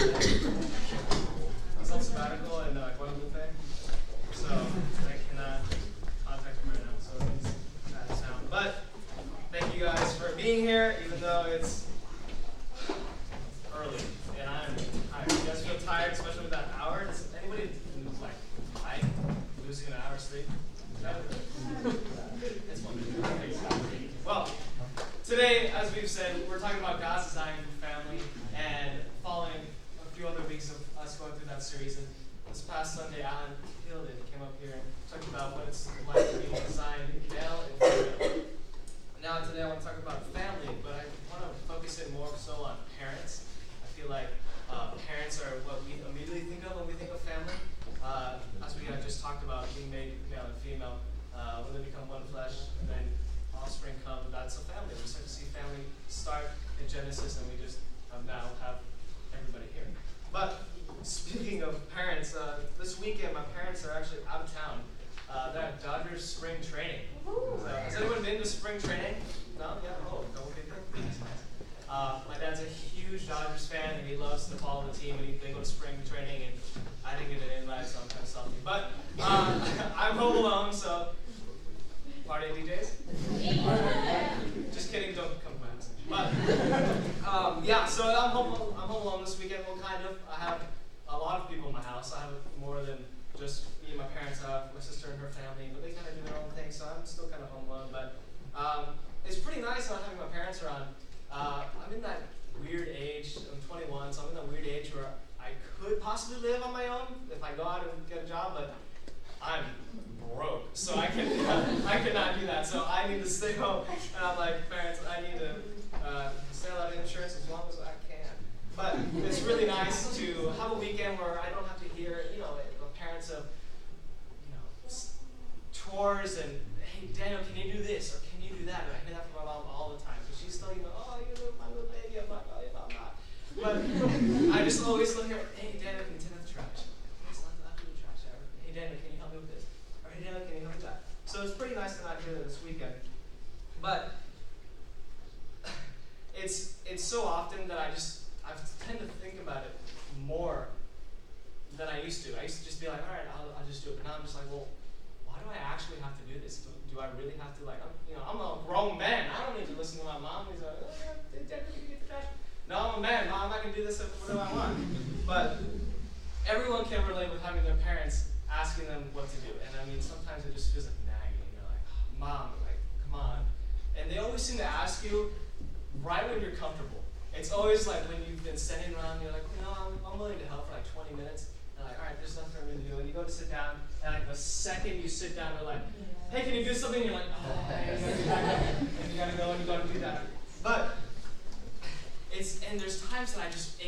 He's on sabbatical in Guadalupe, so I cannot contact him right now, so he's out of town. But thank you guys for being here, even though it's early and I'm tired. You guys feel tired, especially with that hour? Does anybody who's like losing an hour's sleep? It's fun. Well, today, as we've said, we're talking about God's design for family and following a few other weeks of us going through that series. And this past Sunday, Alan killed it. He came up here and talked about what it's like to be designed male and female. Now today I want to talk about family, but I want to focus it more so on parents. I feel like parents are what we immediately think of when we think of family. As we just talked about being made male and female, when they become one flesh, and then offspring come, that's a family. We start to see family start in Genesis, and we just now have everybody here. But speaking of parents, this weekend my parents are actually out of town. They're at Dodgers spring training. Has anyone been to spring training? No? Yeah? Oh, no people? Nice. My dad's a huge Dodgers fan, and he loves to follow the team, and they go to spring training, and I didn't get an invite, so I'm kind of salty. But I'm home alone, so party DJs? Just kidding, don't come to my house. But yeah, so I'm home alone this weekend. Well, kind of. I have a lot of people in my house. I have more than just me and my parents. I have my sister and her family, but they kind of do their own thing, so I'm still kind of home alone. But it's pretty nice not having my parents around. I'm in that weird age. I'm 21, so I'm in that weird age where I could possibly live on my own if I go out and get a job, but I'm broke, so I cannot do that. So I need to stay home, and I'm like, parents, I need to stay out of insurance as long as I can. But it's really nice to have a weekend where I don't have to hear, the parents of, chores and, hey, Daniel, can you do this or can you do that? And I hear that from my mom all the time. But she's still, oh, you're my little baby. I'm like, oh, yeah, I'm not. But I just always look here, hey, Daniel, can you take out the trash? Yes, I'll do the trash. Hey, Daniel, can you help me with this? Or hey, Daniel, can you help me with that? So it's pretty nice to not hear that this weekend. But it's so often that I tend to think about it more than I used to. I used to just be like, all right, I'll just do it. But now I'm just like, well, why do I actually have to do this? Do I really have to, I'm a grown man. I don't need to listen to my mom. He's like, oh, yeah, Dad, can you get the trash? No, I'm a man. Mom, I can do this whatever I want. But everyone can relate with having their parents asking them what to do. And I mean, sometimes it just feels like nagging. You're like, Mom, come on. And they always seem to ask you right when you're comfortable. It's always like when you've been sitting around, you're like, I'm willing to help for 20 minutes. And all right, there's nothing for me to do. And you go to sit down, and the second you sit down, they're like, hey, can you do something? And you're like, oh, and you gotta go and you gotta do that. But and there's times that I just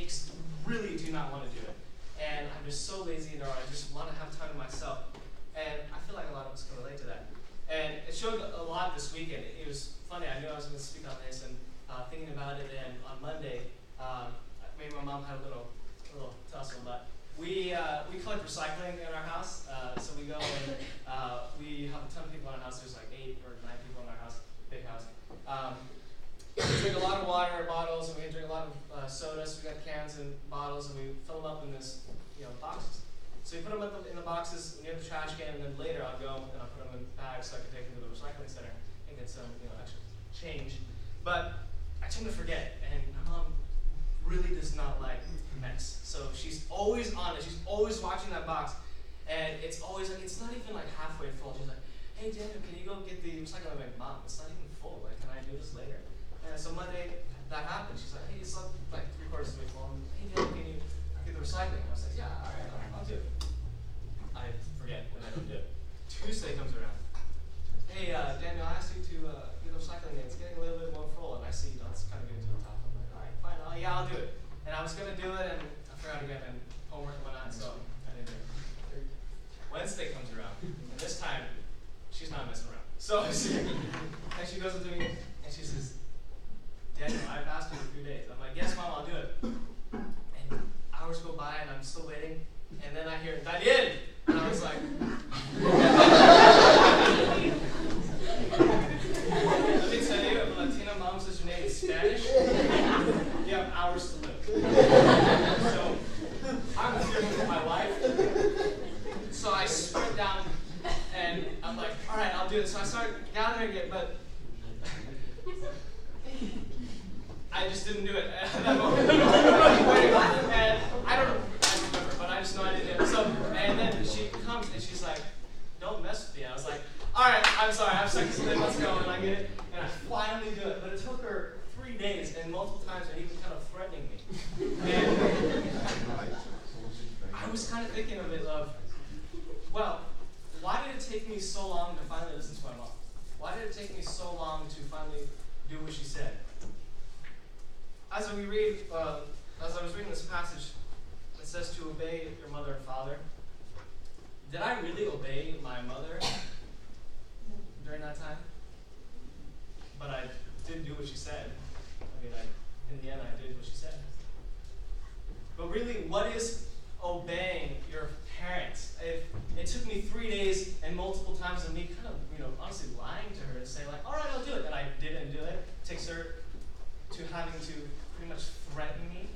really do not want to do it. And I'm just so lazy, or I just want to have time to myself. And I feel like a lot of us can relate to that. And it showed a lot this weekend. It was funny. I knew I was going to speak on this, and thinking about it. And on Monday, me and my mom had a little tussle, but we collect recycling in our house. So we go and we have a ton of people in our house. There's like 8 or 9 people in our house, big house. We drink a lot of water bottles, and we drink a lot of sodas. We got cans and bottles, and we fill them up in this, boxes. So we put them in the boxes near the trash can, and then later I'll go and I'll put them in bags so I can take them to the recycling center and get some, extra change. But I tend to forget, and my mom really does not like mess. So she's always on it. She's always watching that box, and it's always like it's not even like halfway full. She's like, "Hey Daniel, can you go get the recycling?" I'm like, "Mom, it's not even full. Like, can I do this later?" And so Monday that happened. She's like, "Hey, it's like 3/4 of the way full. Hey Daniel, can you get the recycling?" I was like, "Yeah, all right, I'll do it." I forget, and I don't do it. Tuesday comes around. Hey Daniel, I asked you to get the recycling in. It's getting a little bit more full, and I see it's kind of getting to the top. I'm like, all right, fine, I'll do it. And I was gonna do it, and I forgot again, and homework and whatnot, so I didn't do it. Wednesday comes around, and this time she's not messing around. So and she goes up to me and she says, "Daniel, I've asked you in a few days." I'm like, "Yes, Mom, I'll do it." And hours go by, and I'm still waiting, and then I hear, "Daniel!" And I was like, let me tell you, if a Latina mom says your name in Spanish, you have hours to live. So honoring it, but I just didn't do it at that moment. And I don't remember, but I just know I didn't do it. So, and then she comes and she's like, don't mess with me. I was like, all right, I'm sorry, I have seconds to live, let's go. And I get it, and I finally do it. But it took her 3 days and multiple times, and even kind of threatening me. And I was kind of thinking of it of, well, why did it take me so long to finally listen to my mom? Why did it take me so long to finally do what she said? As I was reading this passage, it says to obey your mother and father. Did I really obey my mother during that time? But I didn't do what she said. I mean, in the end, I did what she said. But really, what is obeying your parents? It took me 3 days and multiple times of me kind of, honestly lying to her and saying like, all right, I'll do it. And I didn't do it. It takes her to having to pretty much threaten me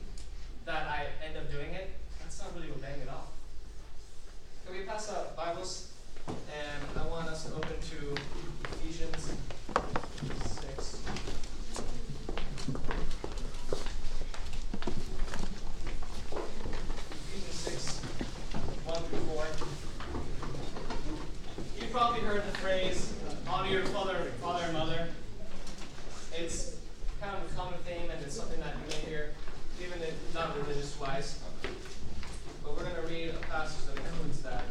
that I end up doing it. That's not really obeying at all. Can we pass out Bibles? And I want us to open to Ephesians 6. Ephesians 6, 1 through 4. You've probably heard the phrase, honor your father and mother. It's kind of a common theme, and it's something that you may hear, even if not religious-wise. But we're going to read a passage that includes that.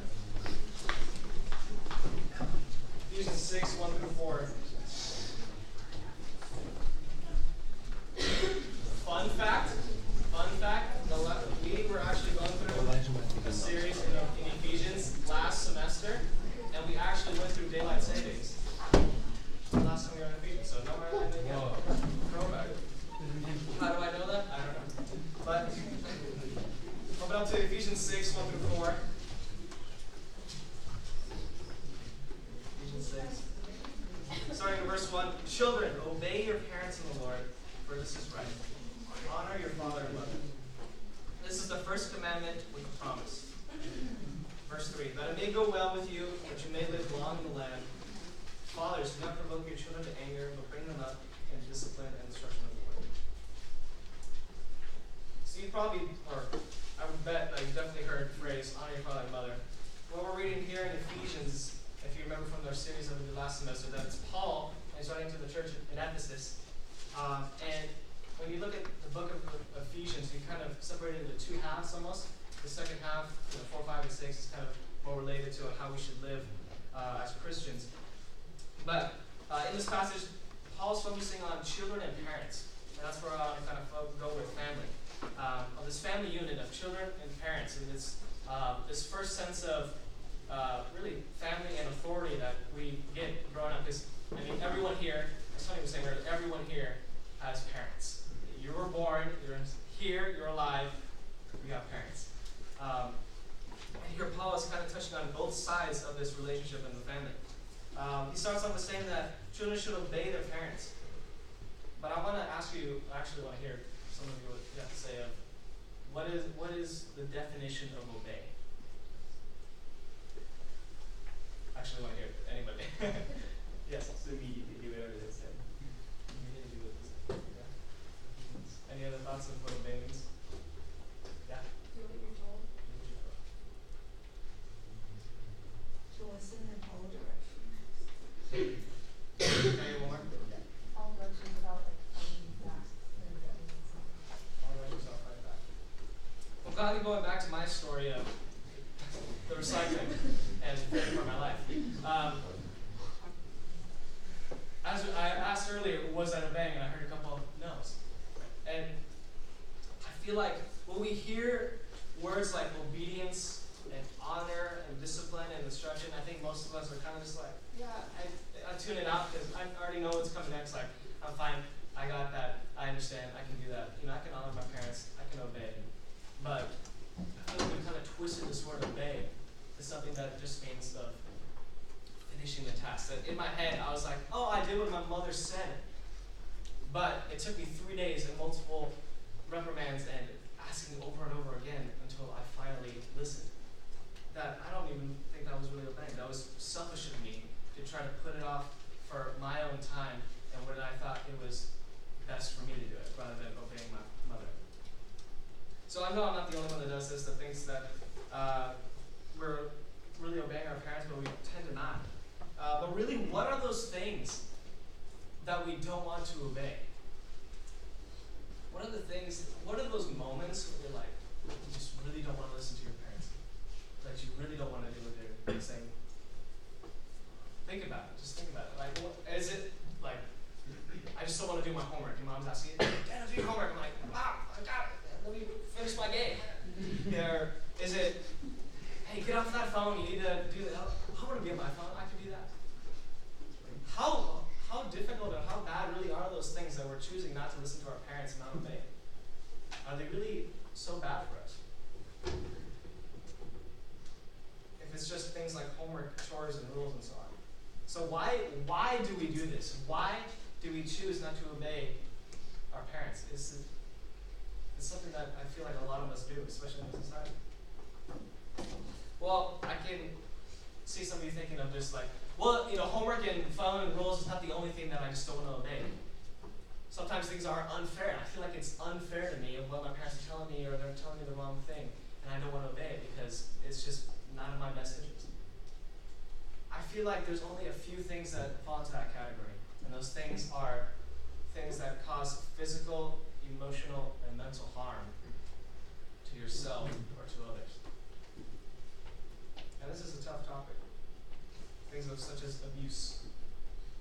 Ephesians 6, 1 through 4. Fun fact, we were actually going through a series in Ephesians last semester, and we actually went through daylight savings. Last time we were in Ephesians, so no more than throwback. How do I know that? I don't know. But open up to Ephesians 6, 1 through 4. Ephesians 6. Starting in verse 1. Children, obey your parents in the Lord, for this is right. Honor your father and mother. This is the first commandment with a promise. Verse 3. That it may go well with you, that you may live long in the land. Fathers, do not provoke your children to anger, but bring them up in discipline and instruction of the Lord. So you probably, or I would bet that you've definitely heard the phrase, honor your father and mother. What we're reading here in Ephesians, if you remember from our series that we did last semester, that it's Paul, and he's writing to the church in Ephesus. And when you look at the book of Ephesians, you kind of separate it into two halves almost. The second half, 4, 5, and 6, is kind of more related to how we should live as Christians. But in this passage, Paul's focusing on children and parents. And that's where I kind of go with family. On this family unit of children and parents. And this first sense of really family and authority that we get growing up. Because, everyone here, as Tony was saying earlier, everyone here has parents. You were born, you're here, you're alive, you have parents. And here Paul is kind of touching on both sides of this relationship in the family. He starts off with saying that children should obey their parents. But I want to ask you, I actually want to hear some of you what you have to say of what is the definition of obey? Actually want to hear anybody. Yes. So immediately do whatever they say. Immediately do what they say. Yeah. Any other thoughts of what obey means? Yeah. Do what you're told. To listen and follow directions. Any more? Follow directions without fighting back. All right, yourself right back. Well, glad going back to my story of the recycling and preparing for my life. As I asked earlier, was that obeying? And I heard a couple of no's. And I feel like when we hear words like obedience and honor and discipline and instruction, I think most of us are kind of just like, yeah, I tune it out because I already know what's coming next. Like, I'm fine. I got that. I understand. I can do that. I can honor my parents. I can obey. But I feel like we've kind of twisted this word obey to something that just means finishing the task. That in my head, I was like, oh, I did what my mother said. But it took me 3 days and multiple reprimands and asking over and over again until I finally listened. That I don't even think that was really obeying. That was selfish of me to try to put it off for my So I know I'm not the only one that does this, that thinks that we're really obeying our parents, but we tend to not. But really, what are those things that we don't want to obey? What are the things, what are those moments where you're like, you just really don't want to listen to your parents? That you really don't want to do what they're saying? Think about it. Just think about it. Like, what, is it like, I just don't want to do my homework. Your mom's asking you, Dad, do your homework. I'm like, Mom, I got it. Let me finish my game. Or is it, hey, get off that phone. You need to do that. I want to be on my phone. I can do that. How difficult and how bad really are those things that we're choosing not to listen to our parents and not obey? Are they really so bad for us? If it's just things like homework, chores, and rules and so on. So why do we do this? Why do we choose not to obey our parents? It's something that I feel like a lot of us do, especially in society. Well, I can see some of you thinking of just like, well, homework and phone and rules is not the only thing that I just don't want to obey. Sometimes things are unfair. I feel like it's unfair to me of what my parents are telling me, or they're telling me the wrong thing, and I don't want to obey it because it's just not in my best interest. I feel like there's only a few things that fall into that category, and those things are things that cause physical, emotional, and mental harm to yourself or to others. And this is a tough topic. Things such as abuse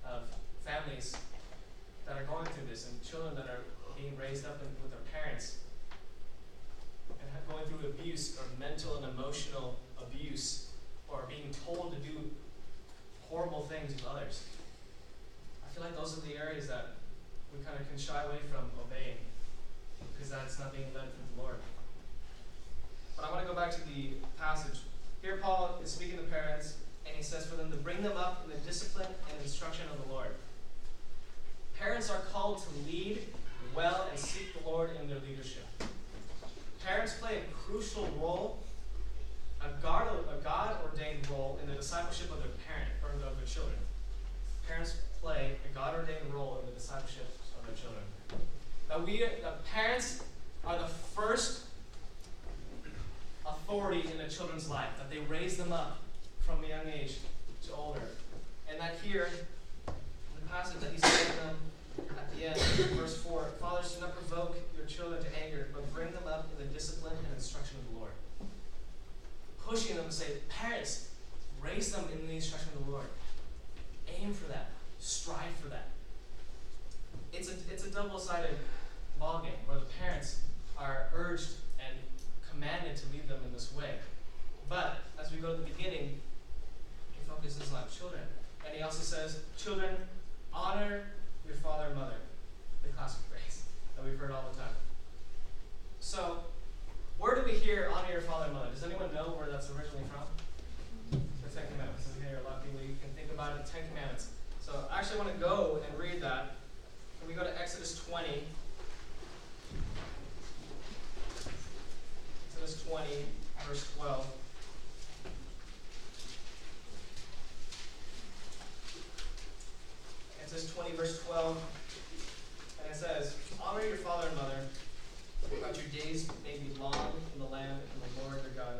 of families that are going through this, and children that are being raised up with their parents and going through abuse or mental and emotional abuse, or being told to do horrible things with others. I feel like those are the areas that we kind of can shy away from obeying, because that's not being led from the Lord. But I want to go back to the passage. Here Paul is speaking to parents, and he says for them to bring them up in the discipline and instruction of the Lord. Parents are called to lead well and seek the Lord in their leadership. Parents play a crucial role, a God-ordained role in the discipleship of their parent, or of their children. Parents play a God-ordained role in the discipleship of their children. The parents are the first authority in a children's life, that they raise them up from a young age to older. And that here, in the passage that he's saying them at the end, verse 4, fathers, do not provoke your children to anger, but bring them up in the discipline and instruction of the Lord. Pushing them to say, parents, raise them in the instruction of the Lord. Aim for that. Strive for that. It's a double-sided ballgame where the parents are urged and commanded to lead them in this way. But as we go to the beginning, he focuses on children. And he also says, children, honor your father and mother. The classic phrase that we've heard all the time. So, where do we hear honor your father and mother? Does anyone know where that's originally from? The Ten Commandments. So here, a lot of people, you can think about it, the Ten Commandments. So I actually want to go and read that. Can we go to Exodus 20? Exodus 20, verse 12. Exodus 20, verse 12. And it says, honor your father and mother, that your days may be long in the land and the Lord your God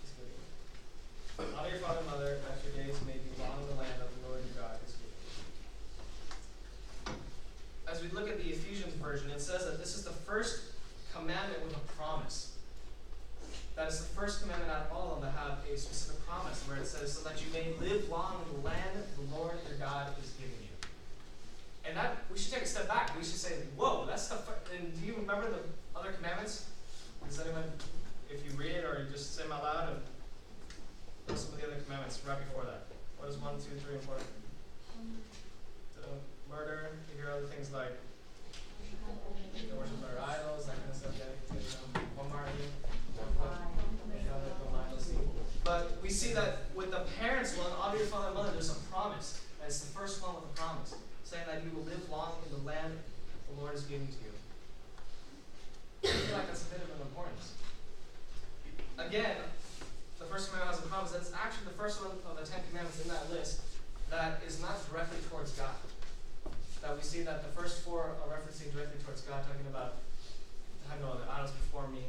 is giving you. Honor your father and mother, that your days may be long in the land that the Lord your God is giving you. As we look at the Ephesians version, it says that this is the first commandment with a promise. That is the first commandment out of all of them to have a specific promise, where it says, so that you may live long in the land the Lord your God is giving you. And that, we should take a step back. We should say, whoa, that's the and do you remember the other commandments? Does anyone, if you read it or you just say them out loud, and what's some of the other commandments right before that? What is 1, 2, 3, and 4? Don't murder. You hear other things like don't worship other idols, that kind of stuff. Yeah, one more. But we see that with the parents one, honor your father and mother, there's a promise. And it's the first one with a promise, saying that you will live long in the land the Lord is giving to you. I feel like that's a bit of an importance. Again, the first commandment has a promise. That's actually the first one of the Ten Commandments in that list that is not directly towards God. That we see that the first four are referencing directly towards God, talking about have no other idols before me,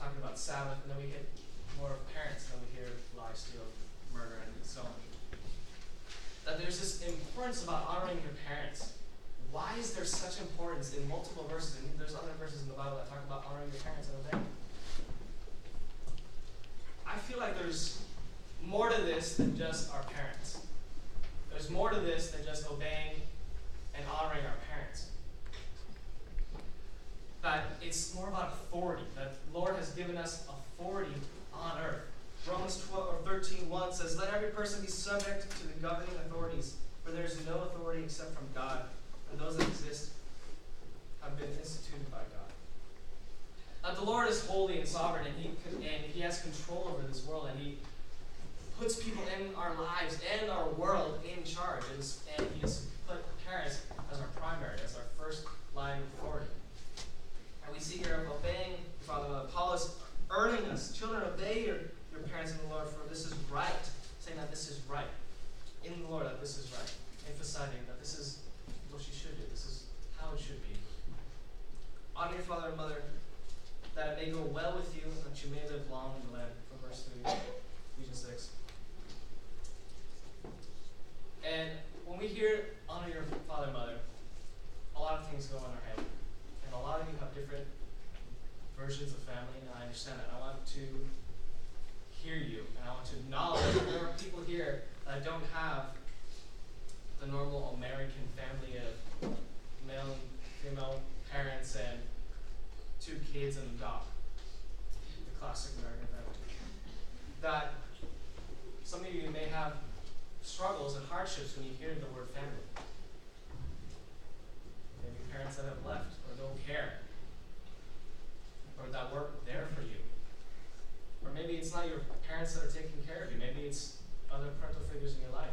talking about Sabbath, and then we hit more parents, and then we hear lie, steal, murder, and so on. That there's this importance about honoring your parents. Why is there such importance in multiple verses? And there's other verses in the Bible that talk about honoring your parents and obeying. I feel like there's more to this than just our parents. There's more to this than just obeying and honoring our parents. That it's more about authority. That the Lord has given us authority on earth. Romans 13:1 says, "Let every person be subject to the governing authorities, for there is no authority except from God, and those that exist have been instituted by God." That the Lord is holy and sovereign, and He has control over this world, and He puts people in our lives and our world in charge, and He has put parents as our primary, as our first line of authority. And we see here of obeying Father Paul is earning us. Children, obey your parents in the Lord, for this is right. Saying that this is right. In the Lord, that this is right. Emphasizing that this is what you should do. This is how it should be. Honor your father and mother, that it may go well with you, and that you may live long in the land. From verse 3, Ephesians 6. And when we hear honor your father and mother, a lot of things go in our head. And a lot of you have different versions of family, and I understand that. I want to hear you, and I want to acknowledge that there are people here that don't have the normal American family of male and female parents and 2 kids and a dog. The classic American family. That some of you may have struggles and hardships when you hear the word family. Maybe parents that have left or don't care, or that weren't there for you. Or maybe it's not your parents that are taking care of you. Maybe it's other parental figures in your life,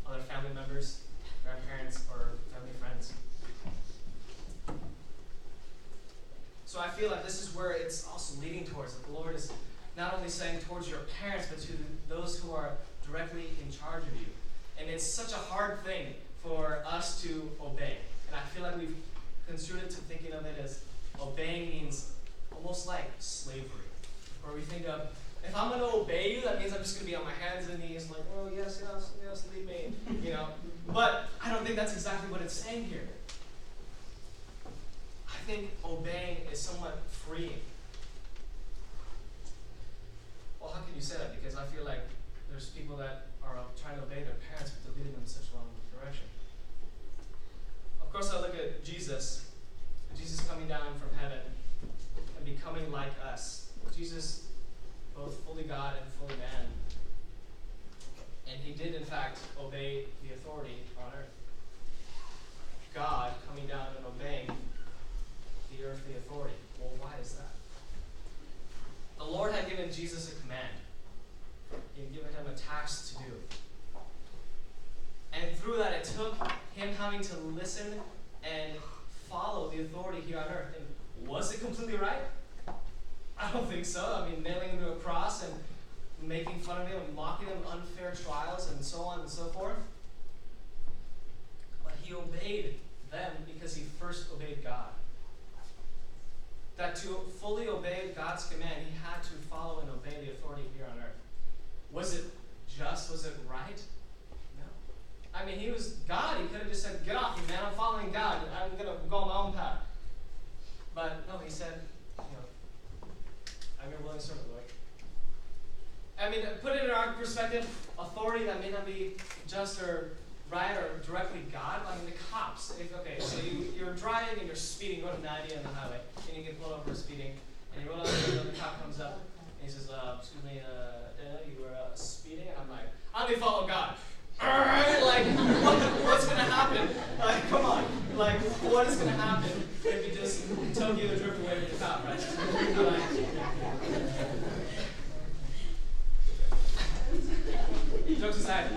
other family members, grandparents, or family friends. So I feel like this is where it's also leading towards. That the Lord is not only saying towards your parents, but to those who are directly in charge of you. And it's such a hard thing for us to obey. And I feel like we've construed it to thinking of it as obeying means almost like slavery. Where we think of, if I'm going to obey you, that means I'm just going to be on my hands and knees like, oh, yes, lead me, But I don't think that's exactly what it's saying here. I think obeying is somewhat freeing. Well, how can you say that? Because I feel like there's people that are trying to obey their parents, but they're leading them in such a wrong direction. Of course, I look at Jesus coming down from heaven and becoming like us. Jesus, both fully God and fully man. And he did, in fact, obey the authority on earth. God coming down and obeying the earthly authority. Well, why is that? The Lord had given Jesus a command. He had given him a task to do. And through that, it took him having to listen and follow the authority here on earth. And was it completely right? I don't think so. I mean, nailing him to a cross and making fun of him and mocking him, unfair trials and so on and so forth. But he obeyed them because he first obeyed God. That to fully obey God's command, he had to follow and obey the authority here on earth. Was it just? Was it right? No. I mean, he was God. He could have just said, get off me, man. I'm following God. I'm going to go on my own path. But no, he said, I'm your willing servant, Lord. I mean, put it in our perspective, authority that may not be just or right or directly God. I mean, the cops. So you're driving and you're speeding, going to 90 on the highway, and you get pulled over for speeding, and you roll out and the cop comes up, and he says, excuse me, Dana, you were speeding? And I'm like, how do we follow God? Alright, like, what's going to happen? Like, come on. Like, what is going to happen if you just Tokyo drift away from the cop, right? Jokes aside,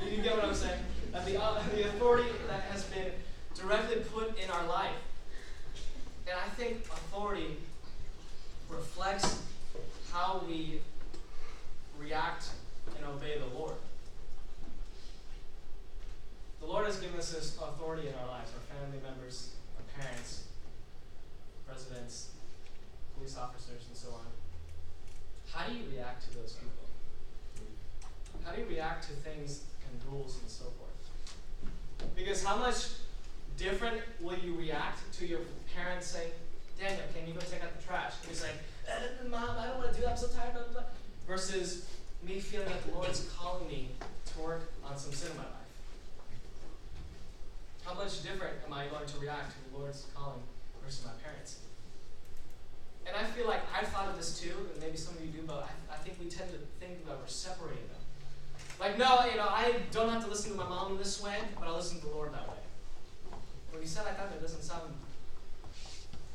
you get what I'm saying? That the authority that has been directly put in our life. And I think authority reflects how we react and obey the Lord. The Lord has given us this authority in our lives, our family members, our parents, presidents, police officers and so on. How do you react to those people? How do you react to things and rules and so forth? Because how much different will you react to your parents saying, Daniel, can you go take out the trash? And he's like, Mom, I don't want to do that, I'm so tired, blah, blah, blah. Versus me feeling that the Lord's calling me to work on some sin in my life. How much different am I going to react to the Lord's calling versus my parents? And I feel like I've thought of this too, and maybe some of you do, but I think we tend to think that we're separating them. Like, no, I don't have to listen to my mom this way, but I'll listen to the Lord that way. When you say like that, it doesn't sound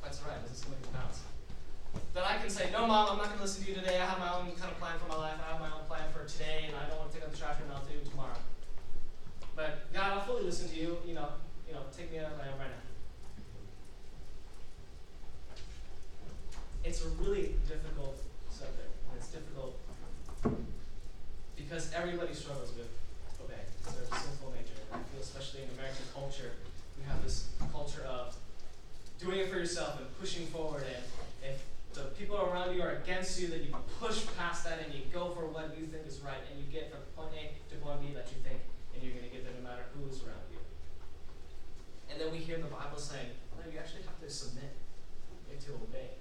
quite so right. It doesn't seem like it's balanced. Then I can say, no, Mom, I'm not going to listen to you today. I have my own kind of plan for my life. I have my own plan for today, and I don't want to take out the trash right now. I'll do it tomorrow. But God, I'll fully listen to you. Take me out right now. It's a really difficult subject. And it's difficult because everybody struggles with obeying. It's their sinful nature. And I feel especially in American culture, we have this culture of doing it for yourself and pushing forward. And if the people around you are against you, then you push past that and you go for what you think is right. And you get from point A to point B that you think, and you're going to get there no matter who is around you. And then we hear the Bible saying, no, you actually have to submit. You have to obey.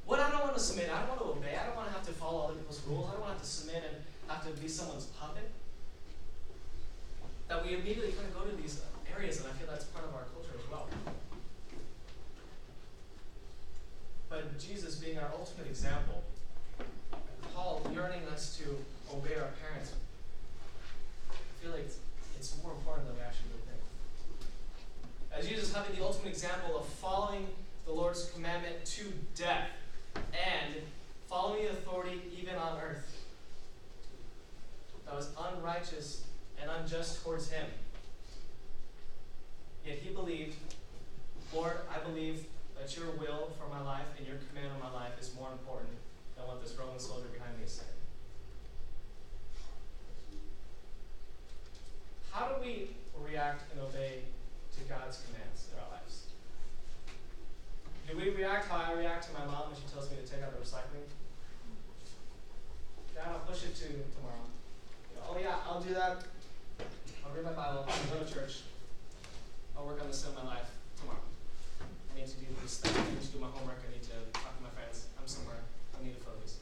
What I don't want to submit, I don't want to obey. I don't want to have to follow other people's rules. I don't want to have to submit and have to be someone's puppet. That we immediately kind of go to these areas, and I feel that's part of our culture as well. But Jesus being our ultimate example, Paul yearning us to obey our parents, I feel like it's more important than we actually really think. As Jesus having the ultimate example of following the Lord's commandment to death and following the authority even on earth that was unrighteous and unjust towards him. Yet he believed, Lord, I believe that your will for my life and your command on my life is more important than what this Roman soldier behind me is saying. How do we react and obey to God's commands in our lives? Do we react how I react to my mom when she tells me to take out the recycling? Dad, I'll push it to tomorrow. Oh yeah, I'll do that. I'll read my Bible. I'll go to church. I'll work on this in my life tomorrow. I need to do these things. I need to do my homework. I need to talk to my friends. I'm somewhere. I need to focus.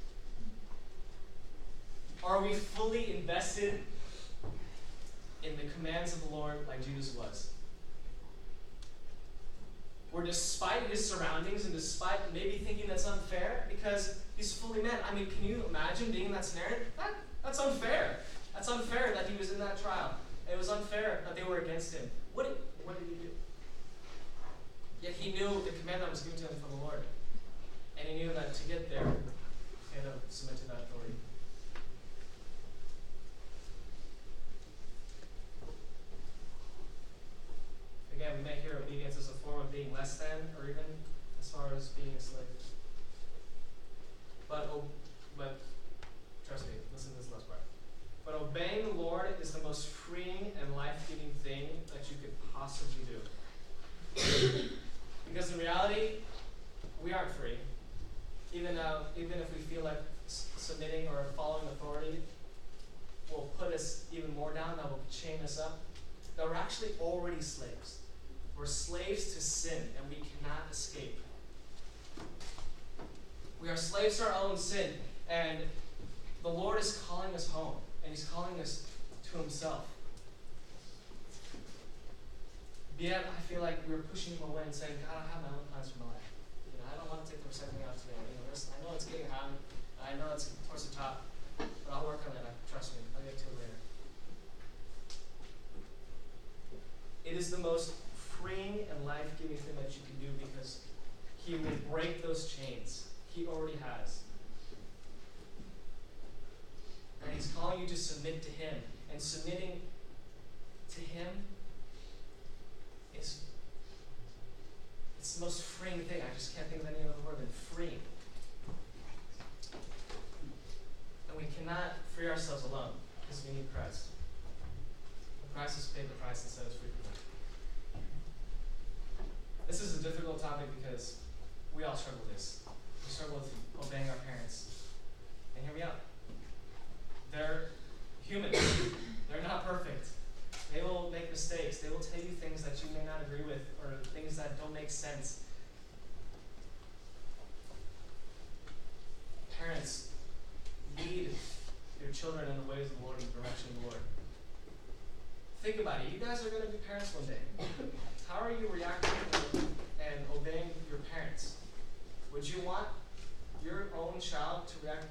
Are we fully invested in the commands of the Lord like Jesus was? Or despite his surroundings and despite maybe thinking that's unfair because he's fully man. I mean, can you imagine being in that scenario? That's unfair. That's unfair that he was in that trial. It was unfair that they were against him. What did he do? Yet he knew the command that was given to him from the Lord. And he knew that to get there, he had to submit to that authority. Again, we may hear obedience as a form of being less than, or even as far as being a slave. But trust me, listen to this last part. But obeying the Lord is the most freeing and life-giving thing that you could possibly do. Because in reality, we aren't free. Even if we feel like submitting or following authority will put us even more down, that will chain us up, that we're actually already slaves. We're slaves to sin, and we cannot escape. We are slaves to our own sin, and the Lord is calling us home, and he's calling us to himself. Yet, I feel like we're pushing him away and saying, God, I have my own plans for my life. I don't want to take the recycling out today. I know it's getting hot. I know it's towards the top, but I'll work on it. Trust me, I'll get to it later. It is the most freeing and life-giving thing that you can do because he will break those chains. He already has. And he's calling you to submit to him. And submitting to him is it's the most freeing thing. I just can't think of any other word than freeing. And we cannot free ourselves alone because we need Christ. Christ has paid the price and set us free from that. This is a difficult topic because we all struggle with this. we struggle with obeying our parents. And hear me out. They're human. They're not perfect. They will make mistakes. They will tell you things that you may not agree with or things that don't make sense. Parents, lead your children in the ways of the Lord and the direction of the Lord. Think about it. You guys are going to be parents one day. How are you reacting and obeying your parents? Would you want your own child to react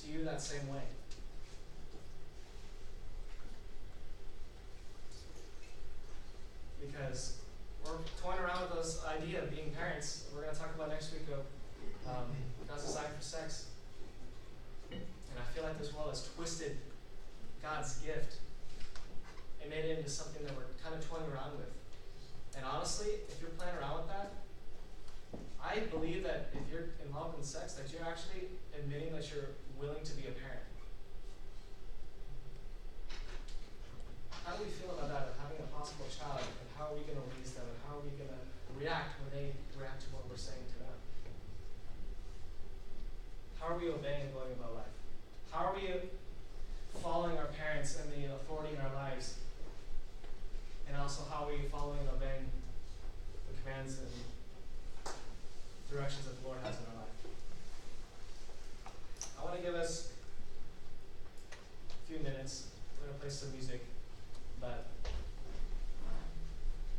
to you that same way? Because we're toying around with this idea of being parents. We're going to talk about next week of God's design for sex. And I feel like this world has twisted God's gift and made it into something that we're kind of toying around with. And honestly, if you're playing around with that, I believe that if you're involved in sex, that you're actually admitting that you're willing to be a parent. How do we feel about that, of having a possible child, and how are we going to raise them, and how are we going to react when they react to what we're saying to them? How are we obeying and going about life? How are we following our parents and the authority in our lives? And also, how are we following and obeying the commands and directions that the Lord has in our life? I want to give us a few minutes. We're going to play some music. But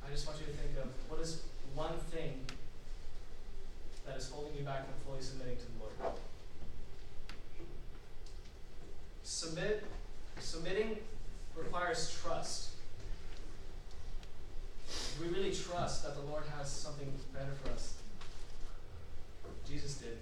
I just want you to think of what is one thing that is holding you back from fully submitting to the Lord. Submitting requires trust. Do we really trust that the Lord has something better for us? Jesus did.